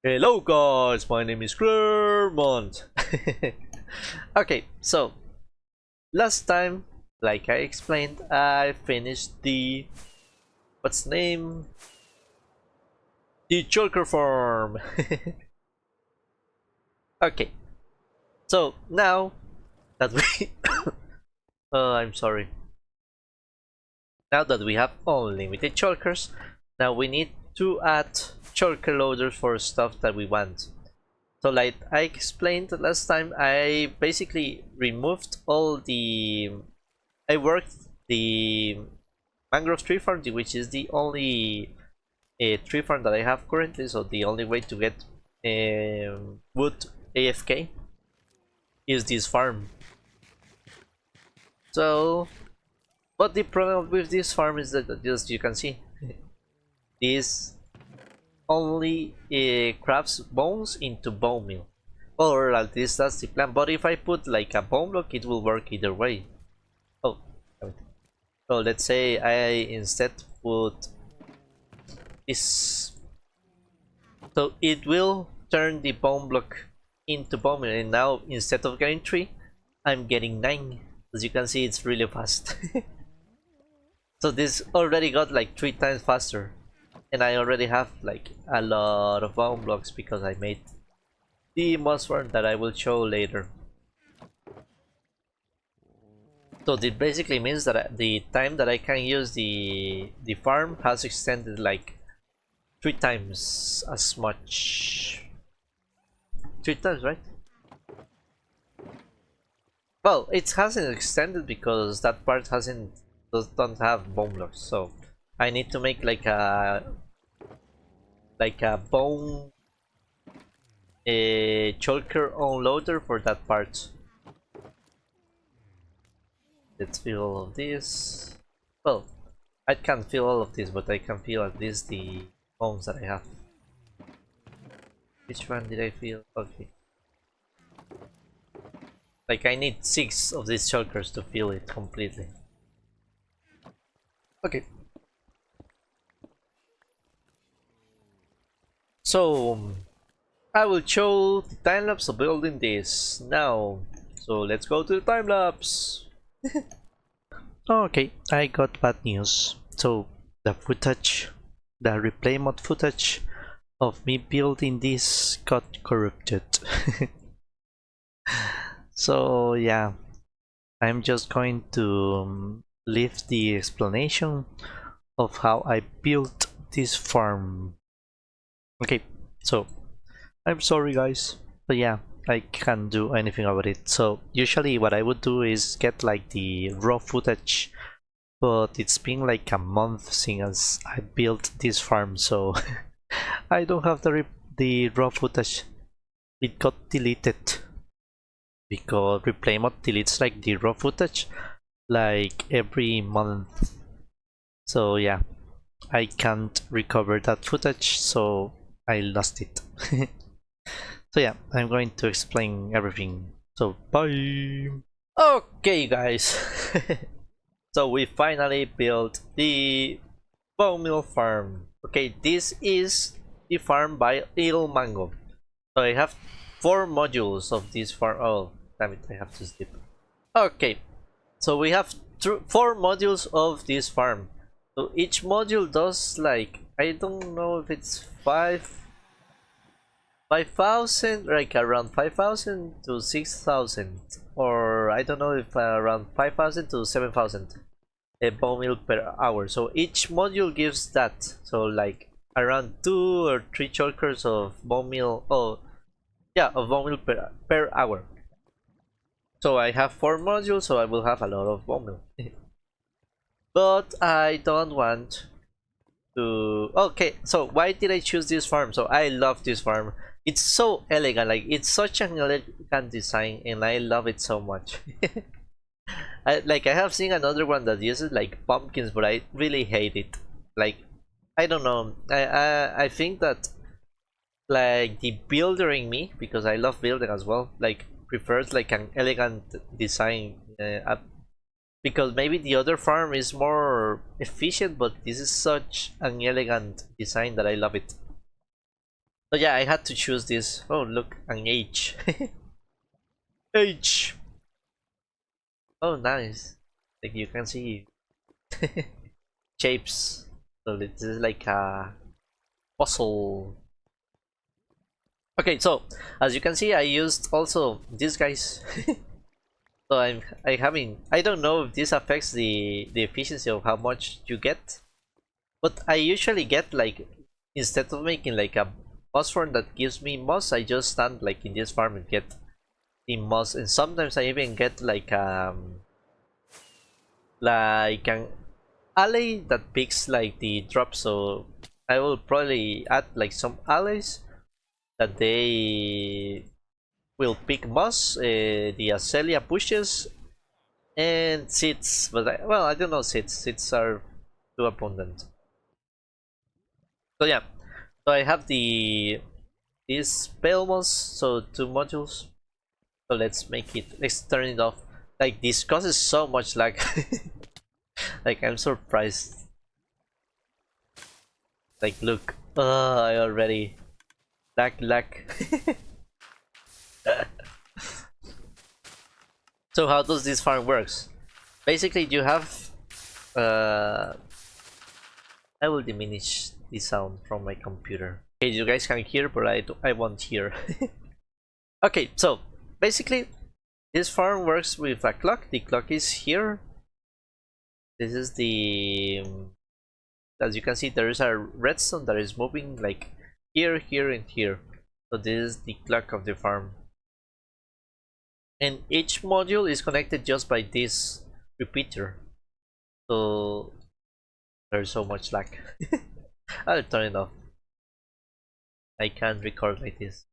Hello guys, my name is Clermont. Okay, so last time, like I explained, I finished the what's the name? The Joker farm. Okay, so now that we I'm sorry. Now that we have unlimited shulkers, now we need to add shulker loaders for stuff that we want. So like I explained last time, I basically removed all the... I worked the mangrove tree farm, which is the only tree farm that I have currently, so the only way to get wood AFK is this farm. So, but the problem with this farm is that, as you can see, this only crafts bones into bone meal. Or at least that's the plan, but if I put like a bone block, it will work either way. Oh, so let's say I instead put this, so it will turn the bone block into bone meal, and now instead of getting 3, I'm getting 9. As you can see, it's really fast. So this already got like 3 times faster, and I already have like a lot of bone blocks because I made the moss farm that I will show later. So it basically means that the time that I can use the farm has extended like 3 times as much. 3 times, right? Well, it hasn't extended because that part don't have bone blocks, so I need to make like a bone choker unloader for that part. Let's fill all of this. Well, I can't fill all of this, but I can fill at least the bones that I have. Which one did I fill? Okay. Like I need 6 of these chokers to fill it completely. Okay. So I will show the time lapse of building this now. So let's go to the time lapse. Okay, I got bad news. So the footage, the replay mod footage of me building this got corrupted. So yeah, I'm just going to leave the explanation of how I built this farm. Okay, so I'm sorry guys, but yeah, I can't do anything about it. So usually what I would do is get like the raw footage, but it's been like a month since I built this farm, so I don't have the raw footage. It got deleted because replay mode deletes like the raw footage like every month. So yeah, I can't recover that footage, so I lost it. So yeah, I'm going to explain everything. So bye. Okay guys. So we finally built the bone meal farm. Okay, this is the farm by Ilmango. So I have 4 modules of this farm. Oh, damn it, I have to sleep. Okay, so we have 4 modules of this farm. So each module does like, I don't know if it's 5,000, like around 5,000 to 6,000, or I don't know if around 5,000 to 7,000 bone meal per hour. So each module gives that. So like around 2 or 3 chokers of bone meal. Oh, yeah, of bone meal per hour. So I have 4 modules, so I will have a lot of bone meal. But I don't want to... Okay, so why did I choose this farm? So I love this farm. It's so elegant, like it's such an elegant design, and I love it so much. I have seen another one that uses like pumpkins, but I really hate it. Like, I don't know. I think that like the builder in me, because I love building as well, like prefers like an elegant design. Because maybe the other farm is more efficient, but this is such an elegant design that I love it. So yeah, I had to choose this. Oh look, an H. H. Oh nice. Like you can see shapes. So this is like a puzzle. Okay, so as you can see, I used also these guys. So I don't know if this affects the efficiency of how much you get, but I usually get like, instead of making like a moss farm that gives me moss, I just stand like in this farm and get the moss, and sometimes I even get like an alley that picks like the drop. So I will probably add like some alleys that they will pick moss, the azalea bushes, and seeds. But well, I don't know seeds. Seeds are too abundant. So yeah, so I have these pale moss, so 2 modules. So let's make it. Let's turn it off. Like this causes so much lag. Like I'm surprised. Like look, I already lag. So how does this farm works? Basically, you have. I will diminish the sound from my computer. Okay, you guys can hear, but I won't hear. Okay, so basically, this farm works with a clock. The clock is here. This is the. As you can see, there is a redstone that is moving like here, here, and here. So this is the clock of the farm. And each module is connected just by this repeater. So there's so much lag. I'll turn it off. I can't record like this.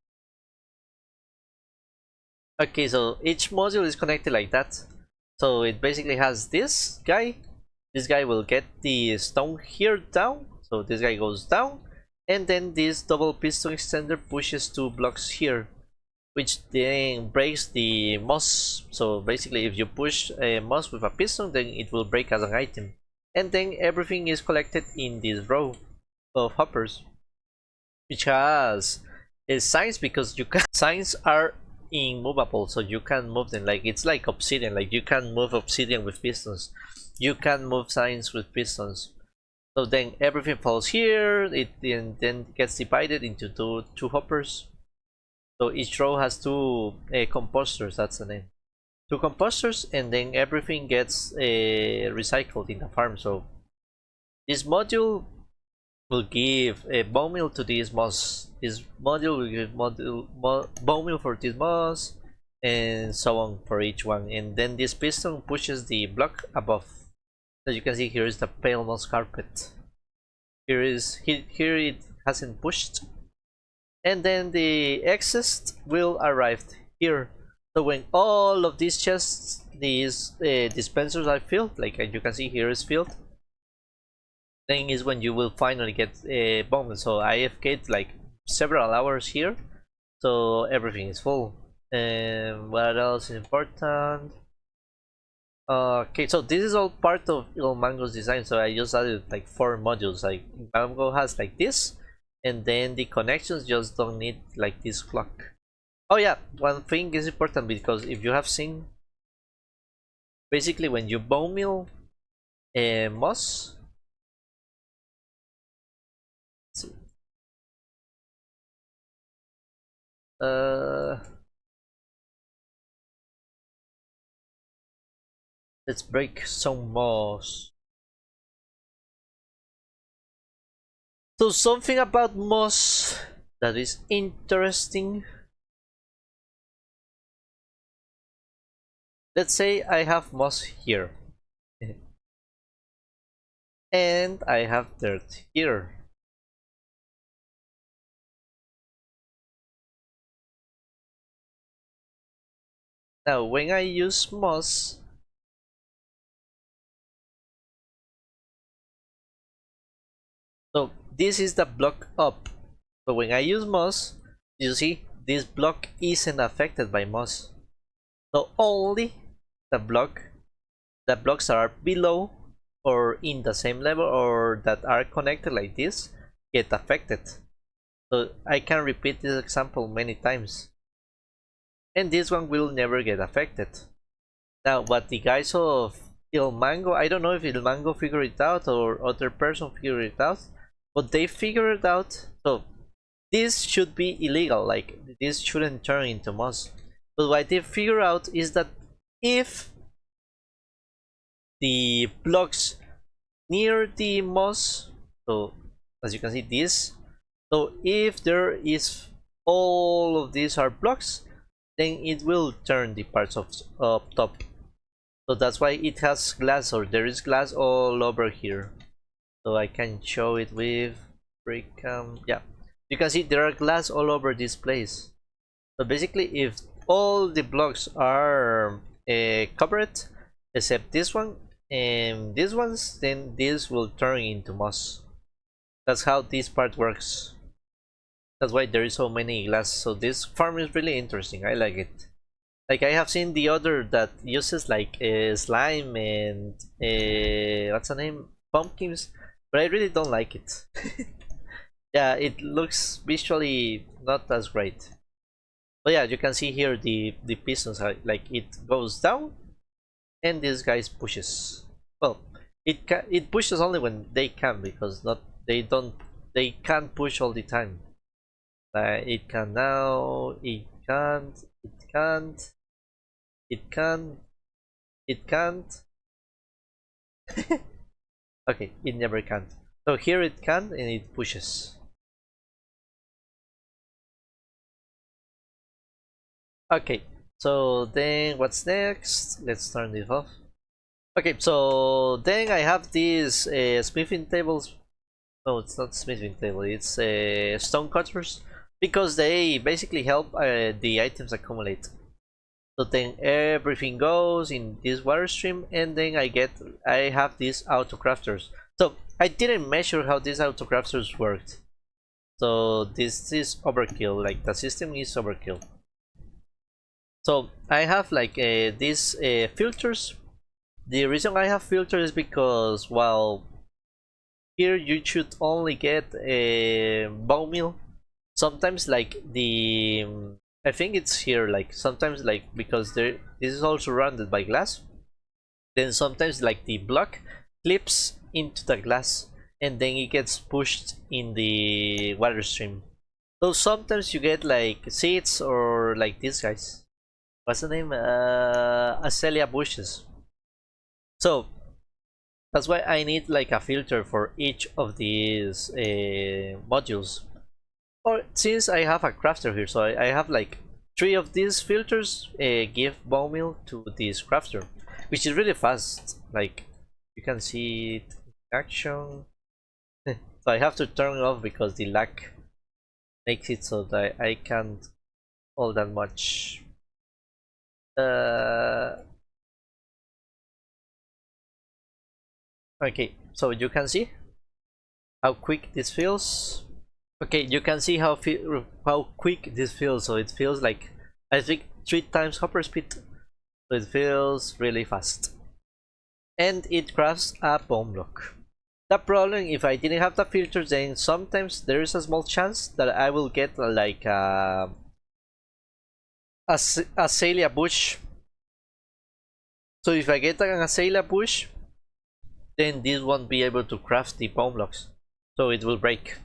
Okay, so each module is connected like that. So it basically has this guy. This guy will get the stone here down. So this guy goes down. And then this double piston extender pushes 2 blocks here, which then breaks the moss. So basically if you push a moss with a piston, then it will break as an item. And then everything is collected in this row of hoppers, which has signs, because you can signs are immovable, so you can move them. Like it's like obsidian, like you can move obsidian with pistons, you can move signs with pistons. So then everything falls here, it then gets divided into two hoppers. So each row has two composters, that's the name, 2 composters, and then everything gets recycled in the farm. So this module will give a bone meal to this moss. This module will give bone meal for this moss, and so on for each one. And then this piston pushes the block above. As you can see, here is the pale moss carpet. Here it hasn't pushed, and then the excess will arrive here. So when all of these chests, these dispensers are filled, like you can see here is filled, then is when you will finally get a bonus. So I FK'd like several hours here, so everything is full. And what else is important? Okay, so this is all part of Ilmango's design. So I just added like 4 modules. Like Ilmango has like this, and then the connections just don't need like this clock. Oh yeah, one thing is important, because if you have seen, basically when you bone meal moss, uh let's break some moss. So something about moss that is interesting. Let's say I have moss here and I have dirt here. Now when I use moss, so this is the block up. So when I use moss, you see this block isn't affected by moss. So only the blocks that are below or in the same level or that are connected like this get affected. So I can repeat this example many times. And this one will never get affected. Now, what the guys of Ilmango, I don't know if Ilmango figured it out or other person figured it out, but they figured it out. So this should be illegal, like this shouldn't turn into moss. But what they figure out is that if the blocks near the moss, so as you can see this, so if there is all of these are blocks, then it will turn the parts of up top. So that's why it has glass, or there is glass all over here. So I can show it with break yeah, you can see there are glass all over this place. So basically if all the blocks are covered except this one and these ones, then this will turn into moss. That's how this part works. That's why there is so many glass. So this farm is really interesting. I like it. Like I have seen the other that uses like slime and what's the name, pumpkins, but I really don't like it. Yeah, it looks visually not as great. But yeah, you can see here the pistons are like it goes down, and this guy pushes. Well, it pushes only when they can, because not they can't push all the time. It can now, it can't, it can't, it can, it can't. Okay, it never can't. So here it can and it pushes. Okay, so then what's next? Let's turn this off. Okay, so then I have these smithing tables. No, it's not smithing table, it's stone cutters, because they basically help the items accumulate. So then everything goes in this water stream, and then I have these auto crafters. So I didn't measure how these auto crafters worked. So this is overkill, like the system is overkill. So I have like these filters. The reason I have filters is because, well, here you should only get a bone meal. Sometimes like the I think it's here, like sometimes like because this is all surrounded by glass, then sometimes like the block clips into the glass and then it gets pushed in the water stream. So sometimes you get like seeds or like these guys. What's the name? Azalea bushes. So that's why I need like a filter for each of these modules. Or since I have a crafter here, so I have like 3 of these filters give bone meal to this crafter, which is really fast. Like you can see it in action. So I have to turn it off because the lag makes it so that I can't all that much. Okay, so you can see how quick this feels. Okay, you can see how quick this feels. So it feels like, I think, 3 times hopper speed. So it feels really fast. And it crafts a bone block. The problem, if I didn't have the filters, then sometimes there is a small chance that I will get like a azalea bush. So if I get an azalea bush, then this won't be able to craft the bone blocks. So it will break.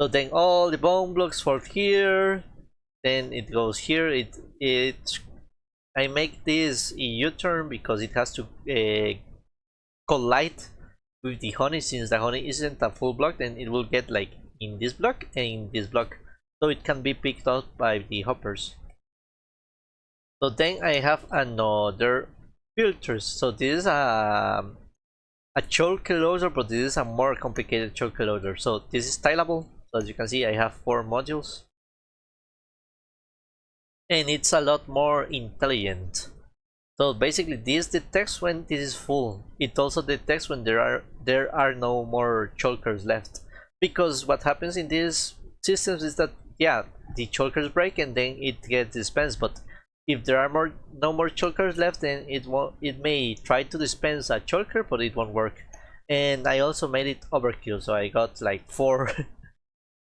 So then all the bone blocks fall here, then it goes here. I make this a U-turn because it has to collide with the honey. Since the honey isn't a full block, then it will get like in this block and in this block, so it can be picked up by the hoppers. So then I have another filters. So this is a choke loader, but this is a more complicated choke loader. So this is stylable. So as you can see, I have 4 modules, and it's a lot more intelligent. So basically this detects when this is full. It also detects when there are no more chokers left, because what happens in these systems is that, yeah, the chokers break and then it gets dispensed, but if there are no more chokers left, then it may try to dispense a choker, but it won't work. And I also made it overkill, so I got like 4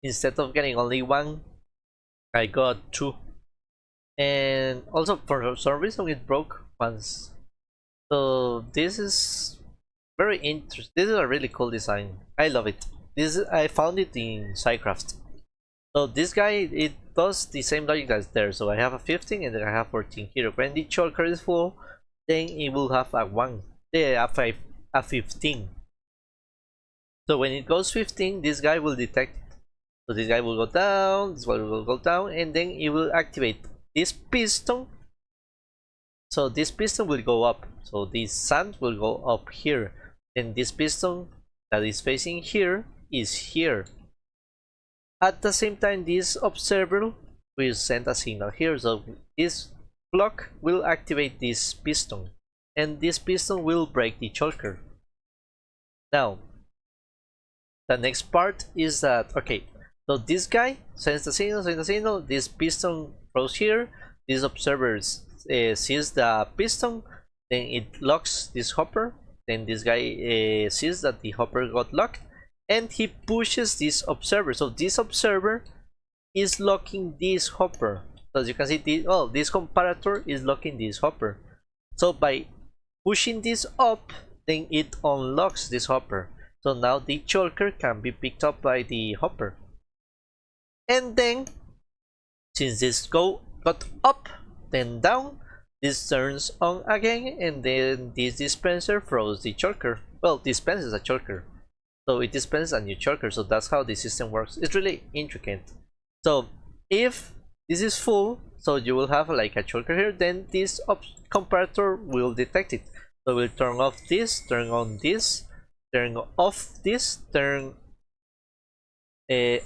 instead of getting only one, I got two. And also for some reason it broke once. So this is very interesting. This is a really cool design. I love it. I found it in Psycraft. So this guy, it does the same logic as there. So I have a 15 and then I have 14 here. When the choker is full, then it will have a 1, a 5, a 15. So when it goes 15, this guy will detect it. So this guy will go down, this one will go down, and then it will activate this piston. So this piston will go up. So this sand will go up here. And this piston that is facing here is here. At the same time, this observer will send a signal here. So this block will activate this piston. And this piston will break the choker. Now, the next part is that, okay, so this guy sends the signal, this piston goes here, this observer sees the piston, then it locks this hopper, then this guy sees that the hopper got locked, and he pushes this observer. So this observer is locking this hopper. So as you can see, this comparator is locking this hopper. So by pushing this up, then it unlocks this hopper. So now the choker can be picked up by the hopper. And then, since this got up, then down, this turns on again, and then this dispenser throws the choker. Well, dispenses a choker. So it dispenses a new choker, so that's how the system works. It's really intricate. So if this is full, so you will have like a choker here, then this comparator will detect it. So we'll turn off this, turn on this, turn off this, turn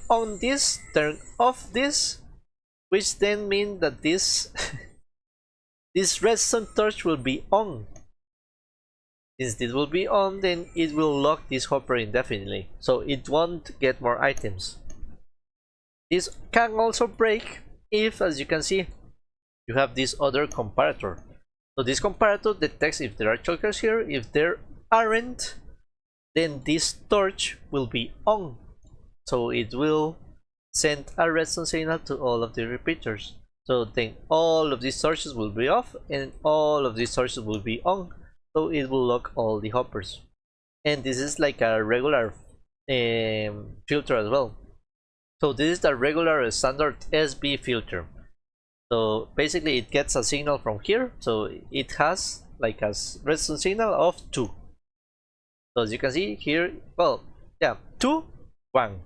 on this, turn off this, which then means that this this redstone torch will be on. Since it will be on, then it will lock this hopper indefinitely, so it won't get more items. This can also break if, as you can see, you have this other comparator. So this comparator detects if there are chokers here. If there aren't, then this torch will be on. So it will send a redstone signal to all of the repeaters. So then all of these torches will be off and all of these torches will be on. So it will lock all the hoppers. And this is like a regular filter as well. So this is the regular standard SB filter. So basically it gets a signal from here. So it has like a redstone signal of 2. So as you can see here, well, yeah, 2, 1.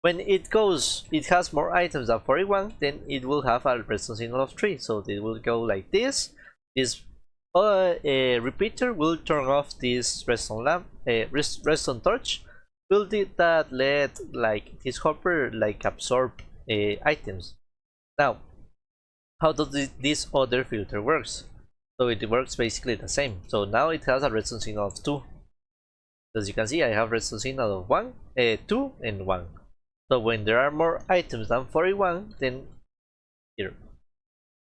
When it goes, it has more items than 41, then it will have a redstone signal of 3. So it will go like this. This repeater will turn off this redstone redstone torch. Will that let like this hopper like absorb items. Now, how does this other filter works? So it works basically the same. So now it has a redstone signal of 2. As you can see, I have redstone signal of 1, 2, and 1. So when there are more items than 41, then here,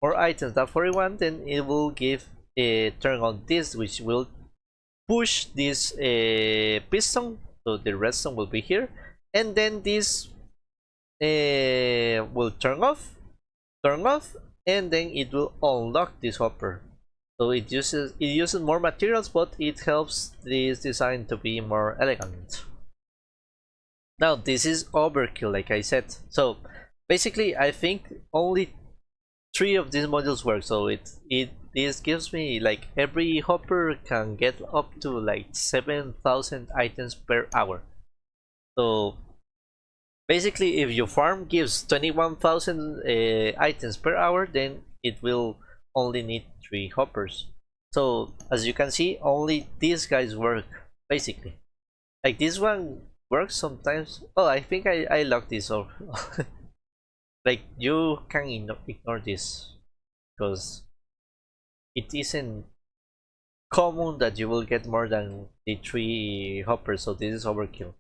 more items than 41, then it will give turn on this, which will push this piston. So the redstone will be here, and then this will turn off, and then it will unlock this hopper. So it uses more materials, but it helps this design to be more elegant. Now this is overkill, like I said. So basically, I think only 3 of these modules work. So this gives me like every hopper can get up to like 7,000 items per hour. So basically, if your farm gives 21,000 items per hour, then it will only need 3 hoppers. So as you can see, only these guys work basically. Like this one works sometimes. Oh, I think I locked this off. Like you can ignore this because it isn't common that you will get more than the 3 hoppers, so this is overkill.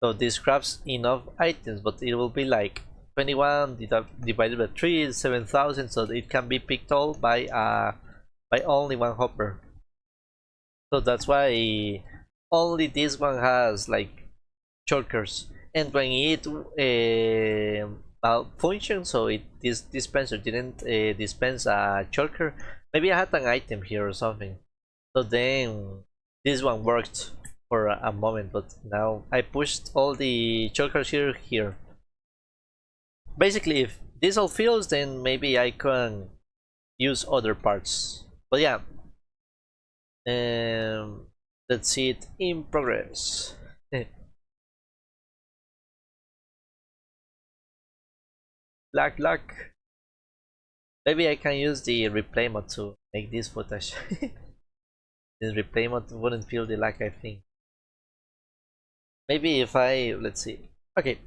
So this grabs enough items, but it will be like 21 divided by 3 is 7,000, so it can be picked all by only 1 hopper. So that's why only this one has like chokers. and when it malfunctioned, so this dispenser didn't dispense a choker. Maybe I had an item here or something. So then this one worked for a moment, but now I pushed all the chokers here. Basically, if this all fails, then maybe I can use other parts. But yeah, let's see it in progress. Luck. Maybe I can use the replay mode to make this footage. This replay mode wouldn't feel the lag, I think. Maybe if let's see. Okay.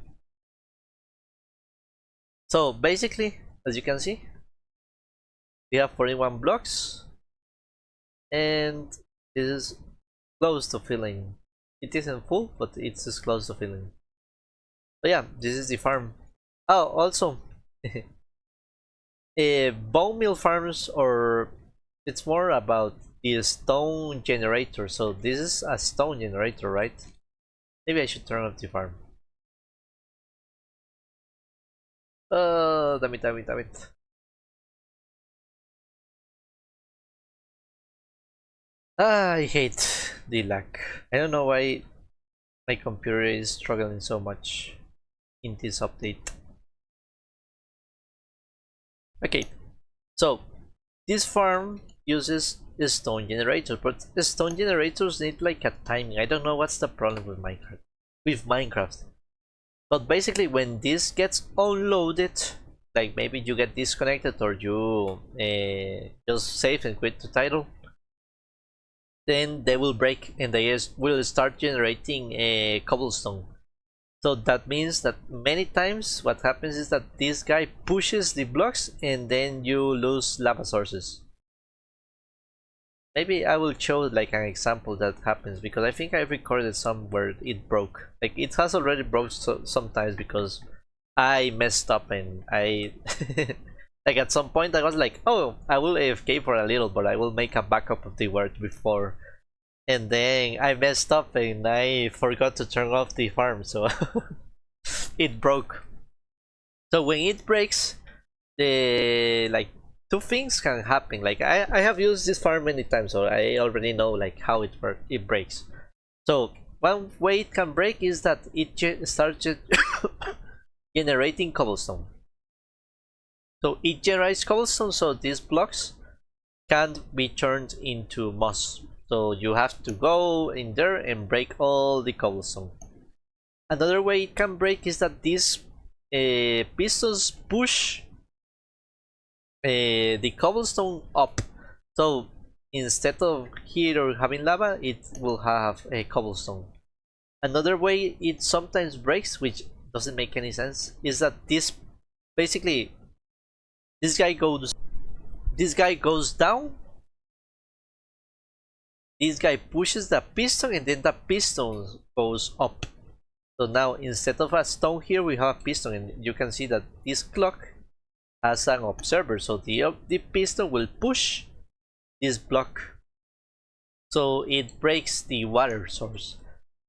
So basically, as you can see, we have 41 blocks, and this is close to filling. It isn't full, but it's just close to filling. But yeah, this is the farm. Oh, also, bone meal farms, or it's more about the stone generator. So this is a stone generator, right? Maybe I should turn off the farm. Damn it. I hate the lag. I don't know why my computer is struggling so much in this update. Okay, so this farm uses a stone generator, but the stone generators need like a timing. I don't know what's the problem with Minecraft. But basically, when this gets unloaded, like maybe you get disconnected or you just save and quit the title, then they will break and they will start generating a cobblestone. So that means that many times what happens is that this guy pushes the blocks and then you lose lava sources. Maybe I will show like an example that happens, because I think I recorded somewhere it broke. Like it has already broke sometimes because I messed up and I like at some point I was like, oh, I will AFK for a little, but I will make a backup of the word before. And then I messed up and I forgot to turn off the farm, so it broke. So when it breaks, the like two things can happen. Like I have used this farm many times, so I already know like how it breaks. So one way it can break is that it starts generating cobblestone. So it generates cobblestone, so these blocks can't be turned into moss. So you have to go in there and break all the cobblestone. Another way it can break is that these pistons push the cobblestone up. So instead of here having lava, it will have a cobblestone. Another way it sometimes breaks, which doesn't make any sense, is that this basically this guy goes down. This guy pushes the piston and then the piston goes up. So now instead of a stone here we have a piston, and you can see that this clock has an observer, so the piston will push this block, so it breaks the water source.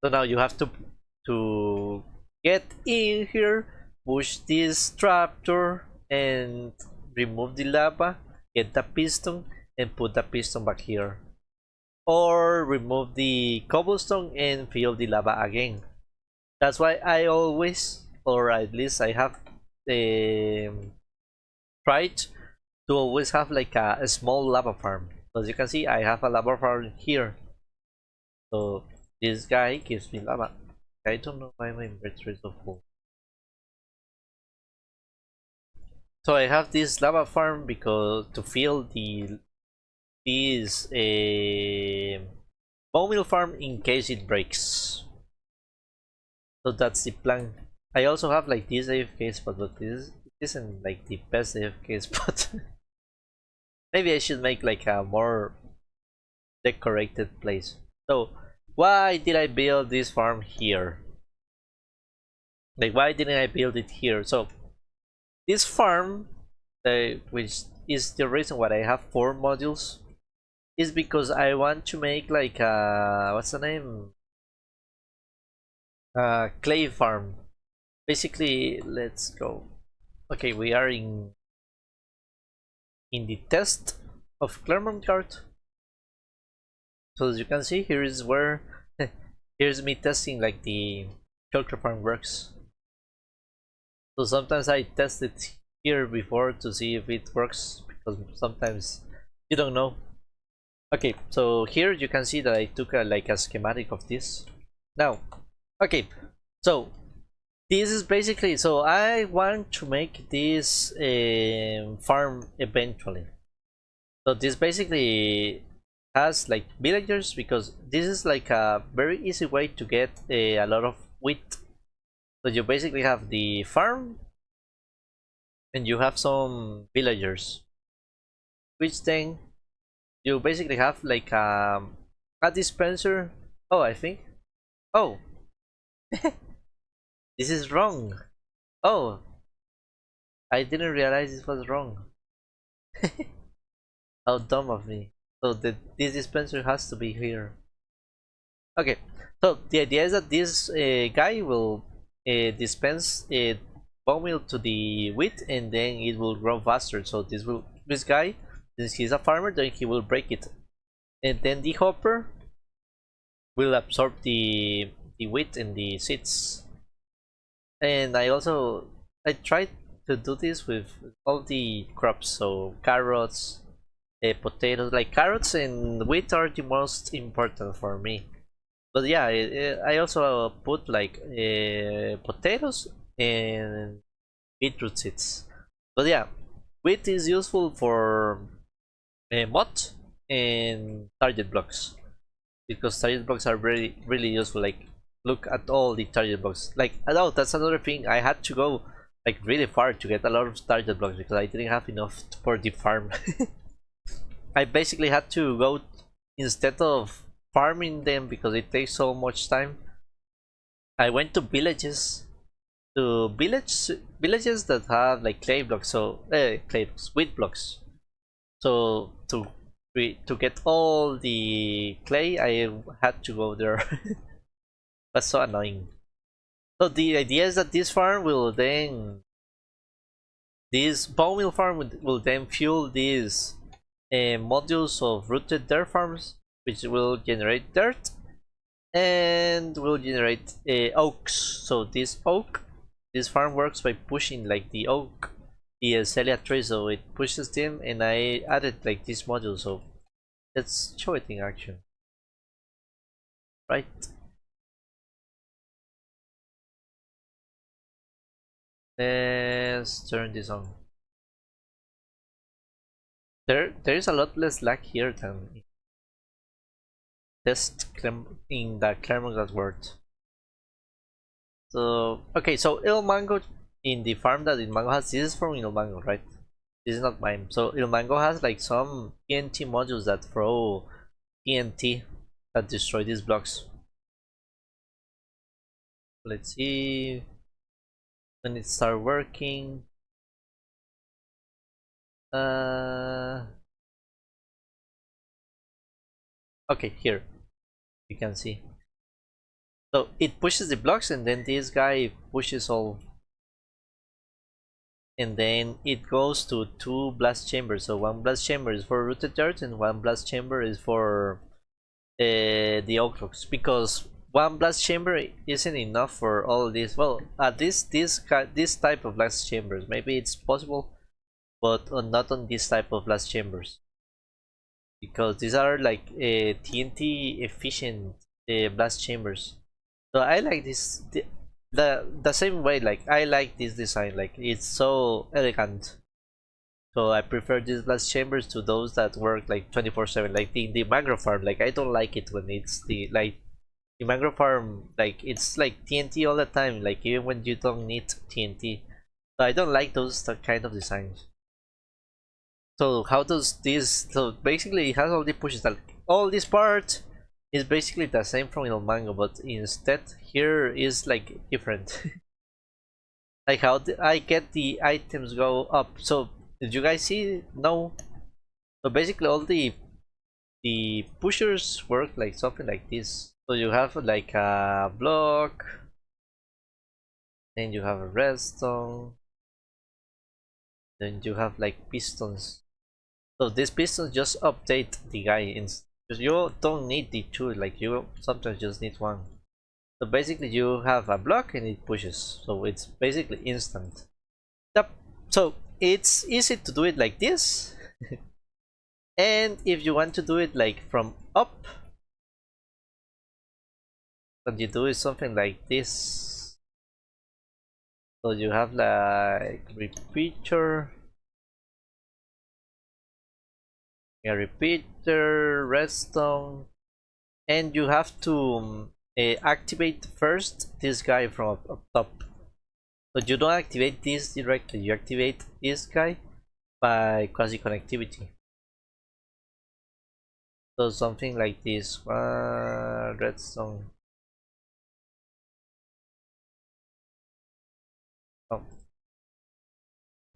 So now you have to get in here, push this trapdoor and remove the lava, get the piston and put the piston back here, or remove the cobblestone and fill the lava again. That's why I always, or at least I have tried to always have like a small lava farm. So as you can see, I have a lava farm here. So this guy gives me lava. I don't know why my inventory is so full. So I have this lava farm because to fill this bone meal farm in case it breaks. So that's the plan. I also have like this AFK spot, but this isn't like the best AFK spot. Maybe I should make like a more decorated place. So why did I build this farm here? Like why didn't I build it here? So this farm, which is the reason why I have 4 modules, is because I want to make like what's the name? Clay farm. basically, let's go. Okay, we are in the test of Clermontgard. So as you can see, here is where here's me testing like the culture farm works. So sometimes I test it here before to see if it works, because sometimes you don't know. Okay, so here you can see that I took like a schematic of this. Now, okay, so this is basically, so I want to make this farm eventually. So this basically has like villagers, because this is like a very easy way to get a lot of wheat. So you basically have the farm and you have some villagers, which then you basically have like a dispenser. Oh, I think. Oh, this is wrong. Oh, I didn't realize this was wrong. How dumb of me. So this dispenser has to be here. Okay, so the idea is that this guy will dispense bone meal to the wheat, and then it will grow faster. So this guy, since he's a farmer, then he will break it, and then the hopper will absorb the wheat and the seeds. And I tried to do this with all the crops, so carrots, potatoes. Like carrots and wheat are the most important for me. But yeah, I also put like potatoes and beetroot seeds. But yeah, wheat is useful for mod and target blocks, because target blocks are really useful. Like look at all the target blocks. Like oh, that's another thing. I had to go like really far to get a lot of target blocks because I didn't have enough for the farm. I basically had to go, instead of farming them because it takes so much time, I went to villages, to villages that have like clay blocks, so clay blocks, wheat blocks. So to get all the clay, I had to go there. That's so annoying. So the idea is that this bone meal farm will then fuel these modules of rooted dirt farms, which will generate dirt and will generate oaks. So this farm works by pushing like the oak, the celia tree, so it pushes them, and I added like this module. So let's show it in action, right? Let's turn this on. There is a lot less lag here than in the Clermontgard world. So okay, so Ilmango, in the farm that Ilmango has, this is from Ilmango, right? This is not mine. So Ilmango has like some TNT modules that throw TNT that destroy these blocks. Let's see when it start working. Okay, here you can see. So it pushes the blocks, and then this guy pushes all, and then it goes to two blast chambers. So one blast chamber is for rooted dirt, and one blast chamber is for the oak logs, because one blast chamber isn't enough for all this. Well, at this type of blast chambers, maybe it's possible, but not on this type of blast chambers, because these are like TNT efficient blast chambers. So I like this the same way. Like I like this design. Like it's so elegant. So I prefer these blast chambers to those that work like 24/7, like the mangrove farm. Like I don't like it when it's the mangrove farm, like it's like TNT all the time, like even when you don't need TNT. So I don't like those kind of designs. So how does this? So basically, it has all the pushes. Like all this part is basically the same from Ilmango, but instead here is like different. Like how I get the items go up. So did you guys see? No. So basically, all the pushers work like something like this. So you have like a block, then you have a redstone, then you have like pistons. So these pistons just update the guy in, because you don't need the two, like you sometimes just need one. So basically you have a block and it pushes, so it's basically instant. Yep. So it's easy to do it like this. And if you want to do it like from up, what you do is something like this. So you have like repeater, a repeater, redstone, and you have to activate first this guy from up top. But you don't activate this directly, you activate this guy by quasi connectivity. So something like this, redstone. Oh.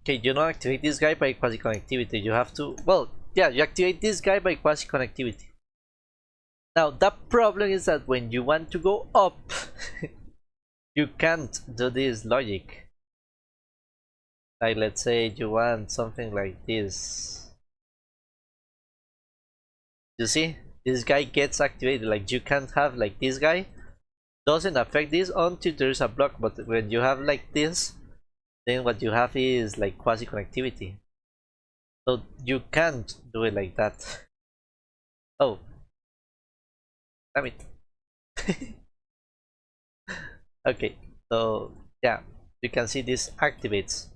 Okay, you don't activate this guy by quasi connectivity. You have to, well, yeah, you activate this guy by quasi connectivity. Now the problem is that when you want to go up, you can't do this logic. Like let's say you want something like this. You see, this guy gets activated. Like you can't have like this guy doesn't affect this until there's a block. But when you have like this, then what you have is like quasi connectivity. So you can't do it like that. Oh, damn it. Okay, so yeah, you can see this activates.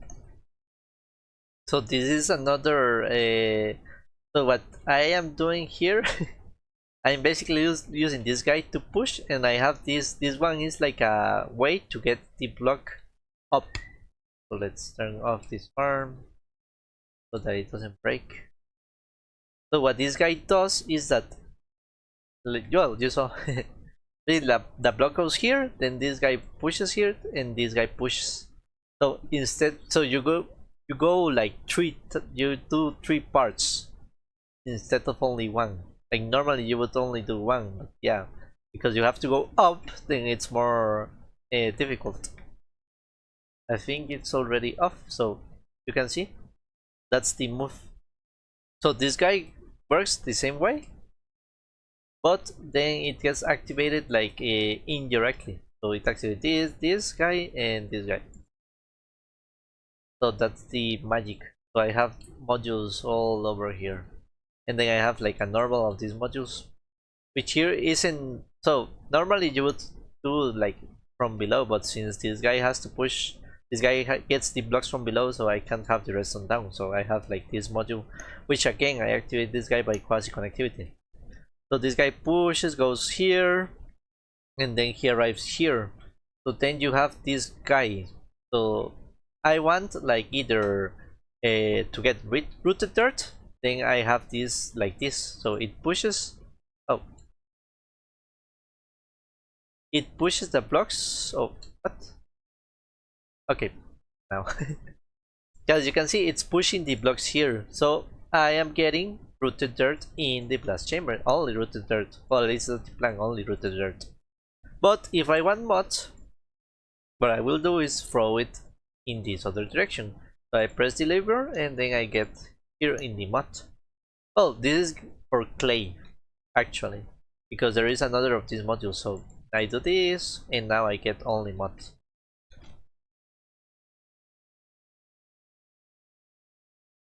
So this is another so what I am doing here, I'm basically using this guy to push, and I have this one is like a way to get the block up. So let's turn off this farm so that it doesn't break. So what this guy does is that, well, you saw the block goes here, then this guy pushes here, and this guy pushes. So instead, so you go like you do three parts instead of only one. Like normally you would only do one, but yeah, because you have to go up, then it's more difficult. I think it's already off, so you can see that's the move. So this guy works the same way, but then it gets activated like indirectly. So it activates this guy and this guy. So that's the magic. So I have modules all over here, and then I have like a normal of these modules, which here isn't. So normally you would do like from below, but since this guy has to push, this guy gets the blocks from below, so I can't have the rest on down. So I have like this module, which again I activate this guy by quasi connectivity. So this guy pushes, goes here, and then he arrives here. So then you have this guy. So I want like either to get rooted dirt, then I have this like this. So it pushes. Oh, it pushes the blocks. Oh, what? Okay, now as you can see, it's pushing the blocks here. So I am getting rooted dirt in the blast chamber. Only rooted dirt. Well, it's not the plan. Only rooted dirt. But if I want mod, what I will do is throw it in this other direction. So I press the lever and then I get here in the mod. Well, this is for clay actually, because there is another of these modules. So I do this and now I get only mod.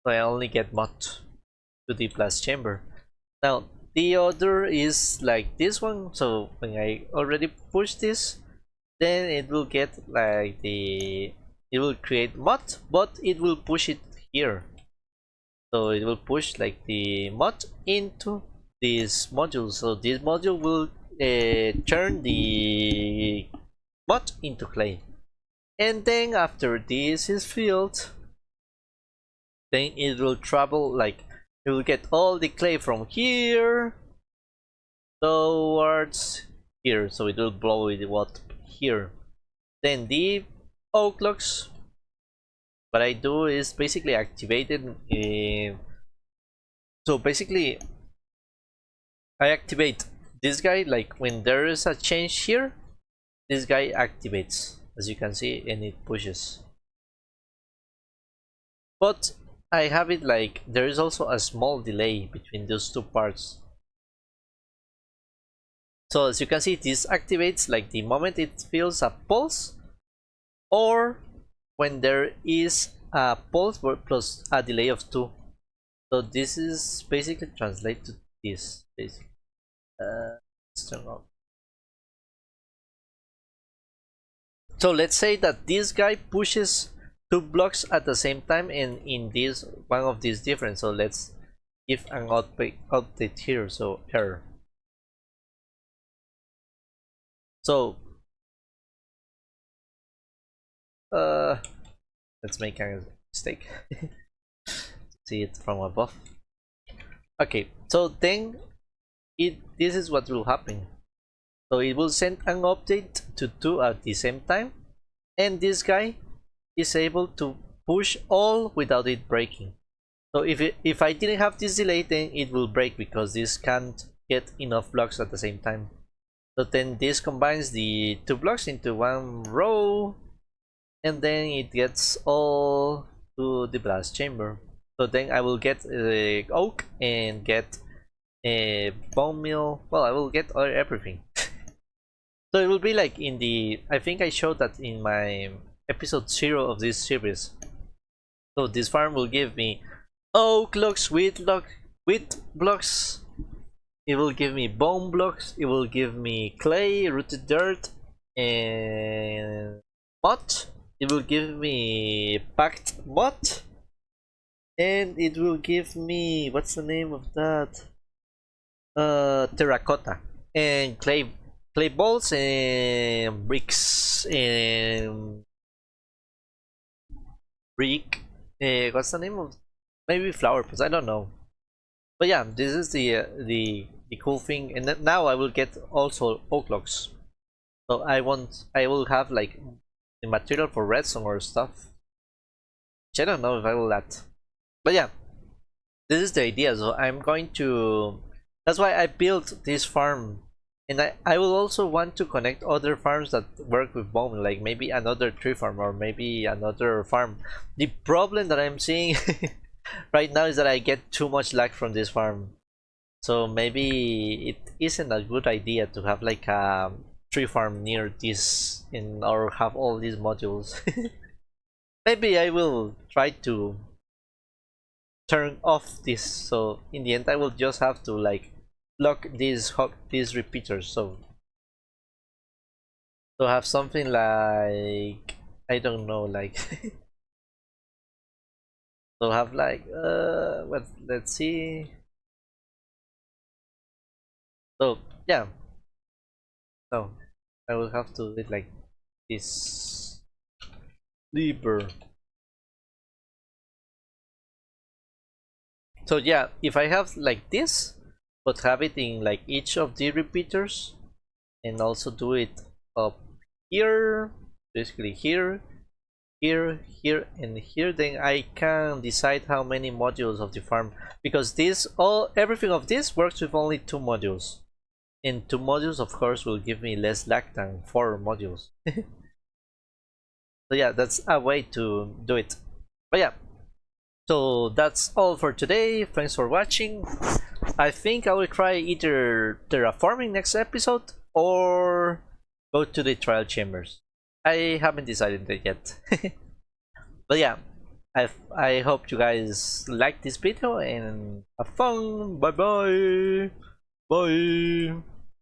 So I only get mod to the blast chamber. Now the other is like this one. So when I already push this, then it will get like it will create mod, but it will push it here. So it will push like the mod into this module. So this module will turn the mod into clay, and then after this is filled, then it will travel like it will get all the clay from here towards here. So it will blow it what here. Then the oak logs, what I do is basically activated. So basically I activate this guy like when there is a change here, this guy activates. as you can see, and it pushes. But I have it like there is also a small delay between those two parts. So as you can see, this activates like the moment it feels a pulse, or when there is a pulse plus a delay of 2. So this is basically translated to this. Basically. Let's turn off. So let's say that this guy pushes 2 blocks at the same time, and in this one of these different. So let's give an update here. So error. So let's make a mistake. See it from above. Okay, so then this is what will happen. So it will send an update to 2 at the same time, and this guy is able to push all without it breaking. So if I didn't have this delay, then it will break because this can't get enough blocks at the same time. So then this combines the 2 blocks into one row, and then it gets all to the blast chamber. So then I will get oak and get a bone meal. Well, I will get everything. So it will be like in the, I think I showed that in my episode 0 of this series. So this farm will give me oak blocks, wheat blocks. It will give me bone blocks. It will give me clay, rooted dirt, and mud. It will give me packed mud, and it will give me, what's the name of that? Terracotta and clay balls and bricks and brick. What's the name of? Maybe flower pots. I don't know. But yeah, this is the cool thing. And then now I will get also oak logs. So I will have like the material for redstone or stuff. Which I don't know if I will add. But yeah, this is the idea. So I'm going to. That's why I built this farm. And I will also want to connect other farms that work with bone, like maybe another tree farm or maybe another farm. The problem that I'm seeing right now is that I get too much lag from this farm. So maybe it isn't a good idea to have like a tree farm near this or have all these modules. Maybe I will try to turn off this, so in the end I will just have to like block these repeaters. So have something like, I don't know, like so have like let's see. So yeah, no, I will have to do it like this. Liber. So yeah, if I have like this, but have it in like each of the repeaters, and also do it up here, basically here, here, here, and here, then I can decide how many modules of the farm, because everything of this works with only 2 modules, and 2 modules of course will give me less lag than 4 modules. So yeah, that's a way to do it. But yeah, so that's all for today. Thanks for watching. I think I will try either terraforming next episode or go to the trial chambers. I haven't decided that yet. But yeah, I hope you guys like this video and have fun. Bye bye. Bye.